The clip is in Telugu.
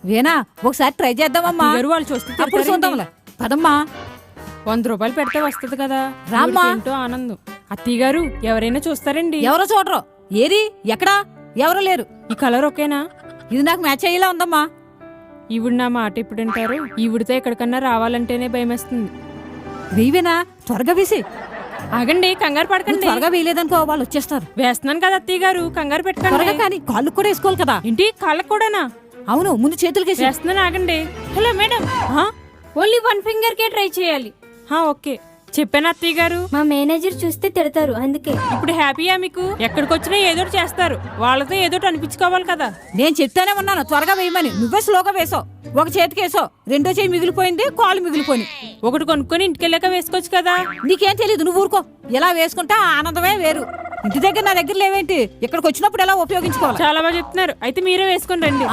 వేనా ఒకసారి ట్రై చేద్దామమ్మా. వాళ్ళు చూస్తే అప్పుడు చూద్దాంలే. పదమ్మా. 100 రూపాయలు పెడితే వస్తుంది కదా. రామ్మా. ఏంటో ఆనందం. అత్తయ్య గారు ఎవరైనా చూస్తారండి? ఎవరో చూడరు. ఏరి ఎక్కడా? ఎవరు లేరు. ఈ కలర్ ఓకేనా? ఇది నాకు మ్యాచ్ అయ్యేలా ఉందమ్మా. ఈవిడ నా మాట ఇప్పుడు వింటారు. ఈవిడితో ఎక్కడికన్నా రావాలంటేనే భయమేస్తుంది. వెయ్యవేనా? త్వరగా వేసి. ఆగండి, కంగారు పడకండి. త్వరగా వేయలేదనుకో వాళ్ళు వచ్చేస్తారు. వేస్తున్నాను కదా అత్తయ్య గారు, కంగారు త్వరగా పెట్టకండి. కానీ కాళ్ళు కూడా వేసుకోవాలి కదా. ఏంటి కాళ్ళకు కూడానా? అవును, ముందు చేతులకి వేసి. వేస్తున్నాను, ఆగండి. హలో మేడం, ఓన్లీ 1 ఫింగర్ కే ట్రై చేయాలి. ఓకే చెప్పాను అత్తయ్య గారు. మా మేనేజర్ చూస్తే తిడతారు, అందుకే. ఇప్పుడు హ్యాపీయా మీకు? ఎక్కడికి వచ్చినా ఏదోటి చేస్తారు. వాళ్ళతో ఏదోటి అనిపించుకోవాలి కదా. నేను చెప్తానే ఉన్నాను త్వరగా వేయమని. నువ్వే స్లోగా వేసావు. ఒక చేతికి వేసావు, రెండో చేయి మిగిలిపోయింది, కాలు మిగిలిపోయింది. ఒకటి కొనుక్కొని ఇంటికెళ్ళాక వేసుకోవచ్చు కదా. నీకేం తెలీదు, నువ్వు ఊరుకో. ఎలా వేసుకుంటా ఆనందమే వేరు. ఇంటి దగ్గర నా దగ్గర లేవేంటి? ఇక్కడికి వచ్చినప్పుడు ఎలా ఉపయోగించుకోవాలి? చాలా బాగా చెప్తున్నారు. అయితే మీరే వేసుకొని రండి.